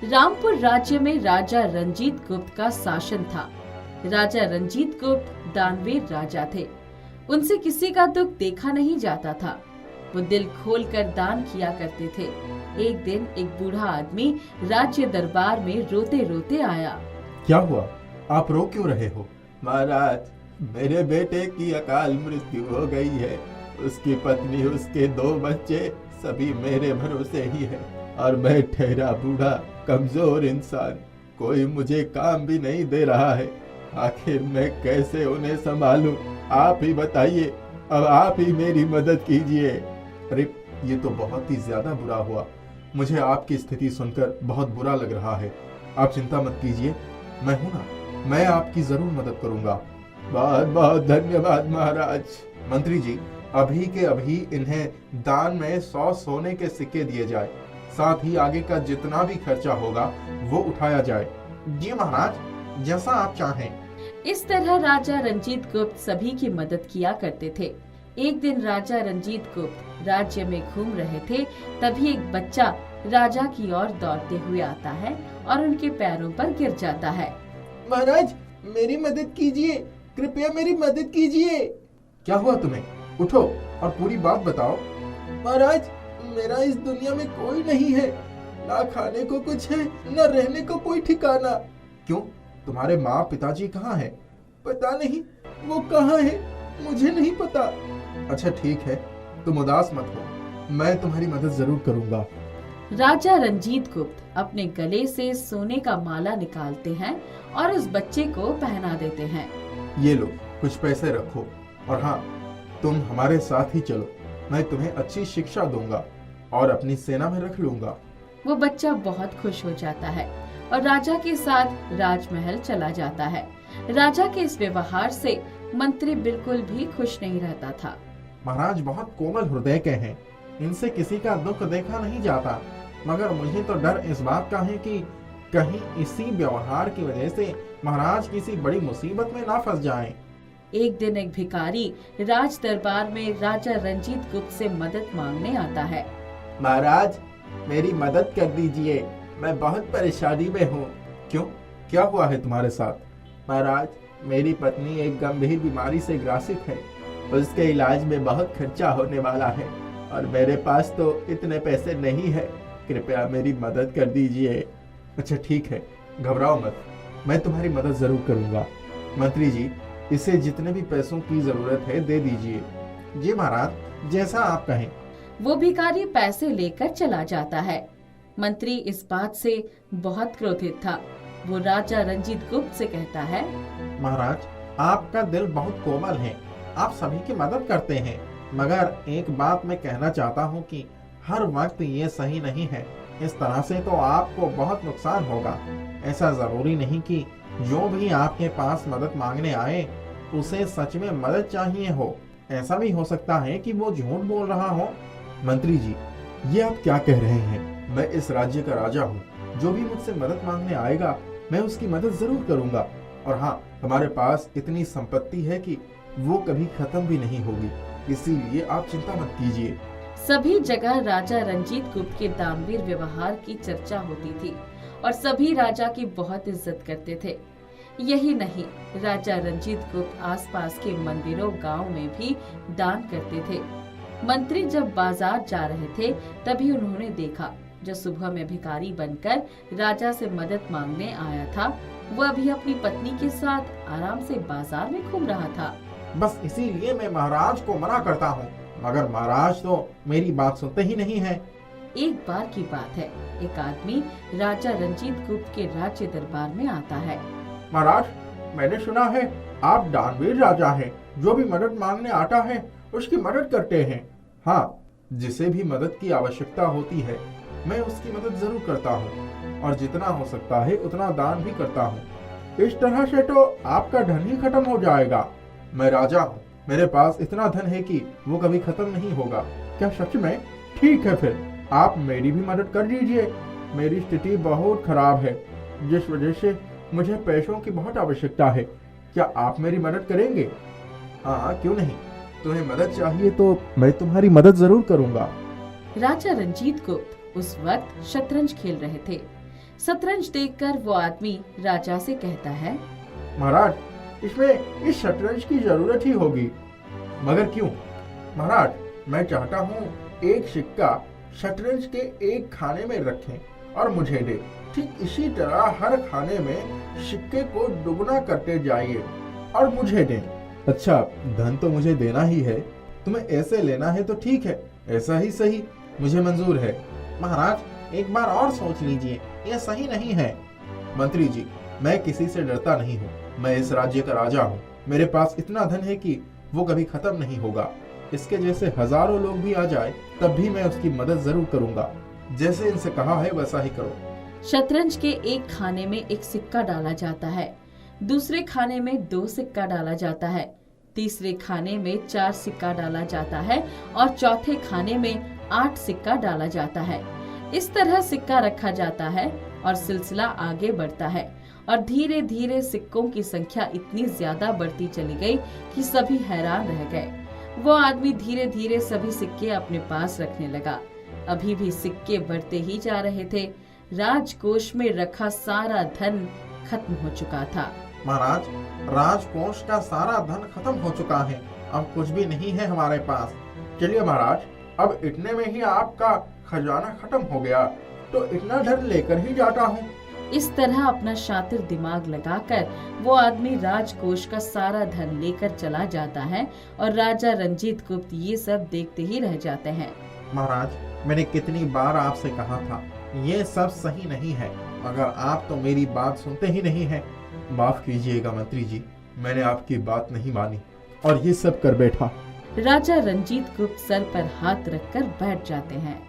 रामपुर राज्य में राजा रंजीत गुप्त का शासन था। राजा रंजीत गुप्त दानवीर राजा थे। उनसे किसी का दुख देखा नहीं जाता था। वो दिल खोलकर दान किया करते थे। एक दिन एक बूढ़ा आदमी राज्य दरबार में रोते रोते आया। क्या हुआ? आप रो क्यों रहे हो? महाराज, मेरे बेटे की अकाल मृत्यु हो गई है। उसकी पत्नी, उसके 2 बच्चे सभी मेरे भरोसे ही है और मैं ठहरा बूढ़ा कमजोर इंसान, कोई मुझे काम भी नहीं दे रहा है। आखिर मैं कैसे उन्हें संभालूं? आप ही बताइए, अब आप ही मेरी मदद कीजिए। अरे, ये तो बहुत ही ज्यादा बुरा हुआ। मुझे आपकी स्थिति सुनकर बहुत बुरा लग रहा है। आप चिंता मत कीजिए, मैं हूं ना, मैं आपकी जरूर मदद करूंगा। बहुत बहुत धन्यवाद महाराज। मंत्री जी, अभी के अभी इन्हें दान में 100 सोने के सिक्के दिए जाए, साथ ही आगे का जितना भी खर्चा होगा वो उठाया जाए। जी महाराज, जैसा आप चाहें। इस तरह राजा रंजीत गुप्त सभी की मदद किया करते थे। एक दिन राजा रंजीत गुप्त राज्य में घूम रहे थे, तभी एक बच्चा राजा की ओर दौड़ते हुए आता है और उनके पैरों पर गिर जाता है। महाराज, मेरी मदद कीजिए, कृपया मेरी मदद कीजिए। क्या हुआ तुम्हें? उठो और पूरी बात बताओ। महाराज, मेरा इस दुनिया में कोई नहीं है, ना खाने को कुछ है, न रहने को कोई ठिकाना। क्यों? तुम्हारे माँ पिताजी कहाँ हैं? पता नहीं, वो कहाँ है, मुझे नहीं पता। अच्छा ठीक है, तुम उदास मत हो, मैं तुम्हारी मदद जरूर करूंगा। राजा रंजीत गुप्त अपने गले से सोने का माला निकालते हैं और उस बच्चे को पहना देते हैं। ये लो, कुछ पैसे रखो, और हाँ, तुम हमारे साथ ही चलो, मैं तुम्हें अच्छी शिक्षा दूंगा और अपनी सेना में रख लूंगा। वो बच्चा बहुत खुश हो जाता है और राजा के साथ राजमहल चला जाता है। राजा के इस व्यवहार से मंत्री बिल्कुल भी खुश नहीं रहता था। महाराज बहुत कोमल हृदय के हैं, इनसे किसी का दुख देखा नहीं जाता, मगर मुझे तो डर इस बात का है कि कहीं इसी व्यवहार की वजह से महाराज किसी बड़ी मुसीबत में ना फंस जाएं। एक दिन एक भिखारी राज दरबार में राजा रंजीत गुप्त से मदद मांगने आता है। महाराज, मेरी मदद कर दीजिए, मैं बहुत परेशानी में हूँ। क्यों? क्या हुआ है तुम्हारे साथ? महाराज, मेरी पत्नी एक गंभीर बीमारी से ग्रसित है, उसके इलाज में बहुत खर्चा होने वाला है और मेरे पास तो इतने पैसे नहीं है, कृपया मेरी मदद कर दीजिए। अच्छा ठीक है, घबराओ मत, मैं तुम्हारी मदद जरूर करूंगा। मंत्री जी, इसे जितने भी पैसों की जरूरत है दे दीजिए। जी महाराज, जैसा आप कहें। वो भिखारी पैसे लेकर चला जाता है। मंत्री इस बात से बहुत क्रोधित था। वो राजा रंजीत गुप्त से कहता है, महाराज, आपका दिल बहुत कोमल है, आप सभी की मदद करते हैं, मगर एक बात मैं कहना चाहता हूँ कि हर वक्त ये सही नहीं है। इस तरह से तो आपको बहुत नुकसान होगा। ऐसा जरूरी नहीं कि जो भी आपके पास मदद मांगने आए उसे सच में मदद चाहिए हो, ऐसा भी हो सकता है कि वो झूठ बोल रहा हो। मंत्री जी, ये आप क्या कह रहे हैं? मैं इस राज्य का राजा हूँ, जो भी मुझसे मदद मांगने आएगा मैं उसकी मदद जरूर करूंगा। और हाँ, हमारे पास इतनी संपत्ति है कि वो कभी खत्म भी नहीं होगी, इसीलिए आप चिंता मत कीजिए। सभी जगह राजा रंजीत गुप्त के दानवीर व्यवहार की चर्चा होती थी और सभी राजा की बहुत इज्जत करते थे। यही नहीं, राजा रंजीत गुप्त आसपास के मंदिरों, गांव में भी दान करते थे। मंत्री जब बाजार जा रहे थे, तभी उन्होंने देखा जो सुबह में भिखारी बनकर राजा से मदद मांगने आया था, वो अभी अपनी पत्नी के साथ आराम से बाजार में घूम रहा था। बस इसीलिए मैं महाराज को मना करता हूँ, मगर महाराज तो मेरी बात सुनते ही नहीं है। एक बार की बात है, एक आदमी राजा रंजीत गुप्त के राज्य दरबार में आता है। महाराज, मैंने सुना है आप दानवीर राजा हैं, जो भी मदद मांगने आता है उसकी मदद करते हैं। हाँ, जिसे भी मदद की आवश्यकता होती है मैं उसकी मदद जरूर करता हूँ और जितना हो सकता है उतना दान भी करता हूँ। इस तरह से तो आपका धन ही खत्म हो जाएगा। मैं राजा हूँ, मेरे पास इतना धन है कि वो कभी खत्म नहीं होगा। क्या सच में? ठीक है, फिर आप मेरी भी मदद कर दीजिए। मेरी स्थिति बहुत खराब है, जिस वजह से मुझे पैसों की बहुत आवश्यकता है। क्या आप मेरी मदद करेंगे? हाँ, क्यों नहीं, तुम्हें मदद चाहिए तो मैं तुम्हारी मदद जरूर करूंगा। राजा रंजीत गुप्त उस वक्त शतरंज खेल रहे थे। शतरंज देखकर वो आदमी राजा से कहता है, महाराज, इसमें इस शतरंज की जरूरत ही होगी। मगर क्यों? महाराज, मैं चाहता हूँ एक सिक्का शतरंज के एक खाने में रखें और मुझे दे। ठीक इसी तरह हर खाने में सिक्के को दुगना करते जाइए और मुझे दें। अच्छा, धन तो मुझे देना ही है। तुम्हें ऐसे लेना है तो ठीक है, ऐसा ही सही, मुझे मंजूर है। महाराज, एक बार और सोच लीजिए, यह सही नहीं है। मंत्री जी, मैं किसी से डरता नहीं हूँ। मैं इस राज्य का राजा हूँ। मेरे पास इतना धन है कि वो कभी खत्म नहीं होगा। इसके जैसे हजारों लोग भी आ जाए तब भी मैं उसकी मदद जरूर करूंगा। जैसे इनसे कहा है वैसा ही करो। शतरंज के एक खाने में एक सिक्का डाला जाता है, दूसरे खाने में 2 सिक्का डाला जाता है, तीसरे खाने में 4 सिक्का डाला जाता है और चौथे खाने में 8 सिक्का डाला जाता है। इस तरह सिक्का रखा जाता है और सिलसिला आगे बढ़ता है और धीरे धीरे सिक्कों की संख्या इतनी ज्यादा बढ़ती चली गई कि सभी हैरान रह गए। वो आदमी धीरे धीरे सभी सिक्के अपने पास रखने लगा। अभी भी सिक्के बढ़ते ही जा रहे थे। राजकोष में रखा सारा धन खत्म हो चुका था। महाराज, राजकोष का सारा धन खत्म हो चुका है, अब कुछ भी नहीं है हमारे पास। चलिए महाराज, अब इतने में ही आपका खजाना खत्म हो गया, तो इतना धन लेकर ही जाता हूँ। इस तरह अपना शातिर दिमाग लगाकर वो आदमी राजकोष का सारा धन लेकर चला जाता है और राजा रंजीत गुप्त ये सब देखते ही रह जाते हैं। महाराज, मैंने कितनी बार आपसे कहा था, ये सब सही नहीं है, मगर आप तो मेरी बात सुनते ही नहीं हैं। माफ कीजिएगा मंत्री जी, मैंने आपकी बात नहीं मानी और ये सब कर बैठा। राजा रंजीत गुप्त सर पर हाथ रखकर बैठ जाते हैं।